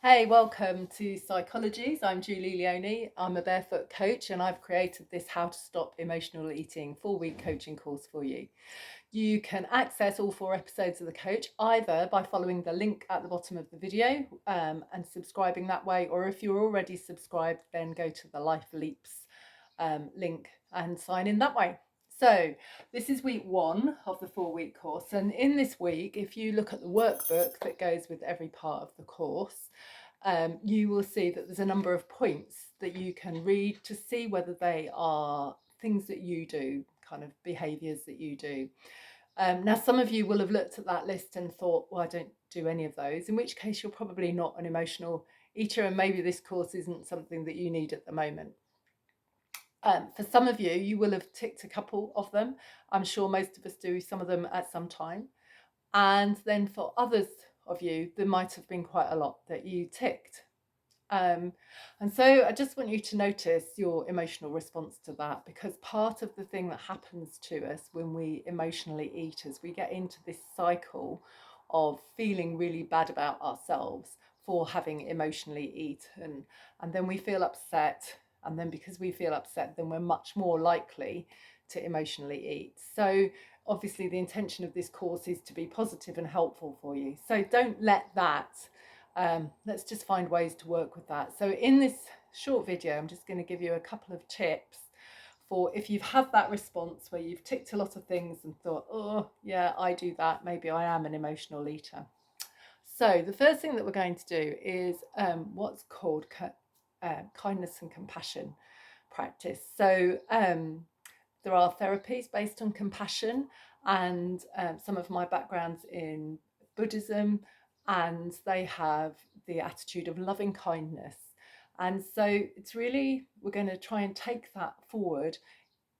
Hey, welcome to Psychologies. I'm Julie Leoni. I'm a barefoot coach and I've created this How to Stop Emotional Eating 4-week coaching course for you. You can access all 4 episodes of the coach either by following the link at the bottom of the video and subscribing that way, or if you're already subscribed, then go to the Life Leaps link and sign in that way. So this is week 1 of the 4-week course, and in this week, if you look at the workbook that goes with every part of the course, you will see that there's a number of points that you can read to see whether they are things that you do, kind of behaviours that you do. Now, some of you will have looked at that list and thought, well, I don't do any of those, in which case you're probably not an emotional eater, and maybe this course isn't something that you need at the moment. For some of you, you will have ticked a couple of them. I'm sure most of us do some of them at some time. And then for others of you, there might have been quite a lot that you ticked. And so I just want you to notice your emotional response to that, because part of the thing that happens to us when we emotionally eat is we get into this cycle of feeling really bad about ourselves for having emotionally eaten, and then we feel upset, and then because we feel upset, then we're much more likely to emotionally eat. So obviously the intention of this course is to be positive and helpful for you, so don't let that let's just find ways to work with that. So in this short video, I'm just going to give you a couple of tips for if you've had that response where you've ticked a lot of things and thought, oh yeah, I do that, maybe I am an emotional eater. So the first thing that we're going to do is what's called kindness and compassion practice. So there are therapies based on compassion, and some of my background's in Buddhism, and they have the attitude of loving kindness. And so it's really, we're going to try and take that forward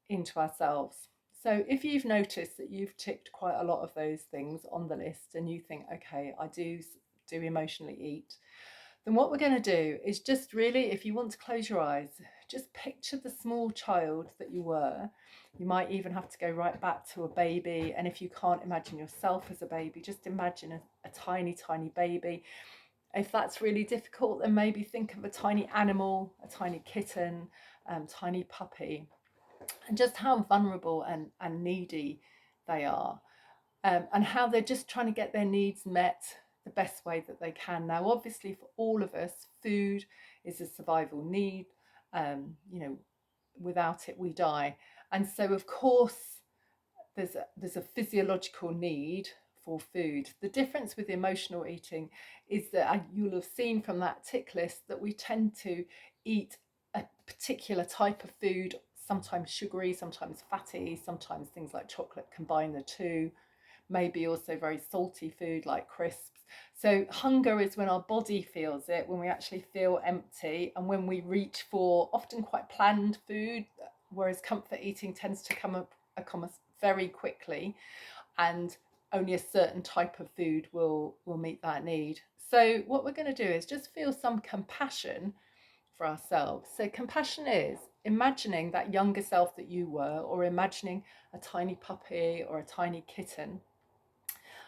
into ourselves. So if you've noticed that you've ticked quite a lot of those things on the list and you think, okay, I do emotionally eat, then what we're going to do is just really, if you want to close your eyes, just picture the small child that you were. You might even have to go right back to a baby. And if you can't imagine yourself as a baby, just imagine a tiny, tiny baby. If that's really difficult, then maybe think of a tiny animal, a tiny kitten, tiny puppy, and just how vulnerable and needy they are, and how they're just trying to get their needs met the best way that they can. Now, obviously, for all of us, food is a survival need. Without it, we die. And so, of course, there's a physiological need for food. The difference with emotional eating is that you'll have seen from that tick list that we tend to eat a particular type of food, sometimes sugary, sometimes fatty, sometimes things like chocolate combine the two, maybe also very salty food like crisps. So hunger is when our body feels it, when we actually feel empty, and when we reach for often quite planned food, whereas comfort eating tends to come very quickly, and only a certain type of food will meet that need. So what we're going to do is just feel some compassion for ourselves. So compassion is imagining that younger self that you were, or imagining a tiny puppy or a tiny kitten,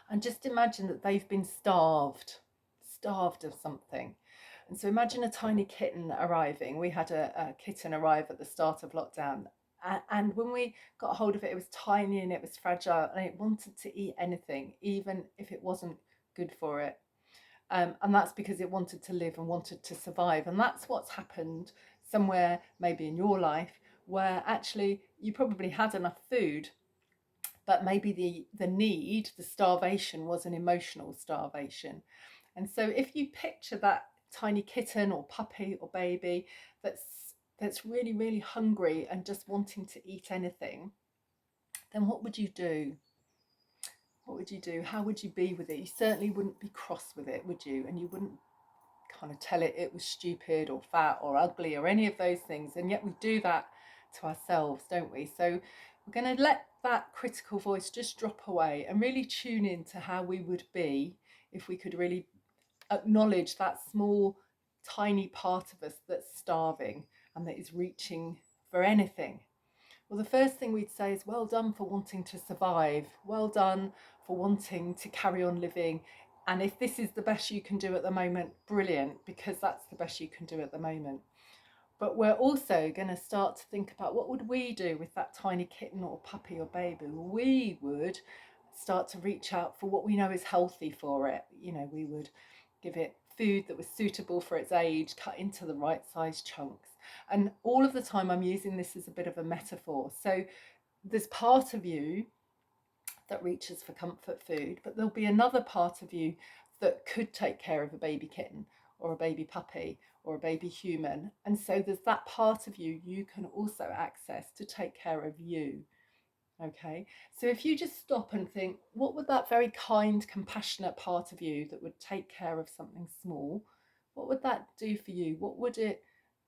and just imagine that they've been starved of something. And so imagine a tiny kitten arriving. We had a kitten arrive at the start of lockdown. And when we got hold of it, it was tiny and it was fragile and it wanted to eat anything, even if it wasn't good for it. And that's because it wanted to live and wanted to survive. And that's what's happened somewhere, maybe in your life, where actually you probably had enough food, but maybe the need, the starvation, was an emotional starvation. And so if you picture that tiny kitten or puppy or baby that's really, really hungry and just wanting to eat anything, then what would you do? What would you do? How would you be with it? You certainly wouldn't be cross with it, would you? And you wouldn't kind of tell it was stupid or fat or ugly or any of those things. And yet we do that to ourselves, don't we? So we're going to let that critical voice just drop away and really tune into how we would be if we could really acknowledge that small, tiny part of us that's starving and that is reaching for anything. Well, the first thing we'd say is, well done for wanting to survive. Well done for wanting to carry on living And if this is the best you can do at the moment, brilliant, because that's the best you can do at the moment. But we're also going to start to think about what would we do with that tiny kitten or puppy or baby. We would start to reach out for what we know is healthy for it. You know, we would give it food that was suitable for its age, cut into the right size chunks. And all of the time I'm using this as a bit of a metaphor. So there's part of you that reaches for comfort food, but there'll be another part of you that could take care of a baby kitten or a baby puppy or a baby human. And so there's that part of you you can also access to take care of you. Okay, so if you just stop and think, what would that very kind, compassionate part of you that would take care of something small, what would that do for you?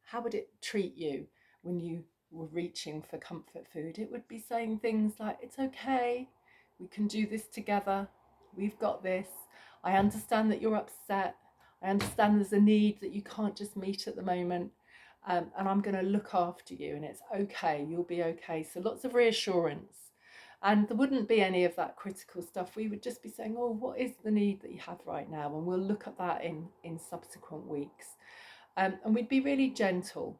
How would it treat you when you were reaching for comfort food? It would be saying things like, it's okay, we can do this together, we've got this, I understand that you're upset, I understand there's a need that you can't just meet at the moment. And I'm going to look after you, and it's okay, you'll be okay. So lots of reassurance. And there wouldn't be any of that critical stuff. We would just be saying, oh, what is the need that you have right now? And we'll look at that in subsequent weeks. And we'd be really gentle.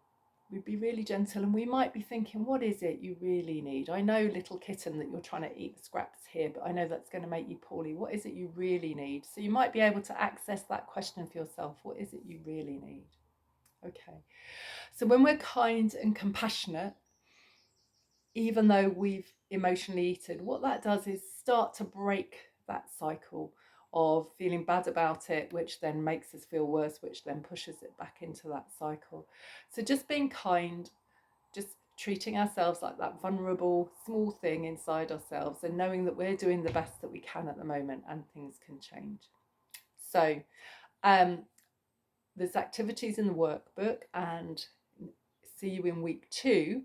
We'd be really gentle, and we might be thinking, what is it you really need? I know, little kitten, that you're trying to eat the scraps here, but I know that's going to make you poorly. What is it you really need? So you might be able to access that question for yourself. What is it you really need? Okay. So when we're kind and compassionate, even though we've emotionally eaten, what that does is start to break that cycle of feeling bad about it, which then makes us feel worse, which then pushes it back into that cycle. So just being kind, just treating ourselves like that vulnerable small thing inside ourselves, and knowing that we're doing the best that we can at the moment and things can change. So there's activities in the workbook, and see you in week 2,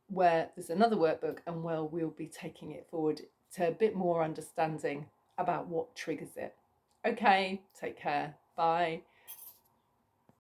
where there's another workbook, and where we'll be taking it forward to a bit more understanding about what triggers it. Okay, take care. Bye.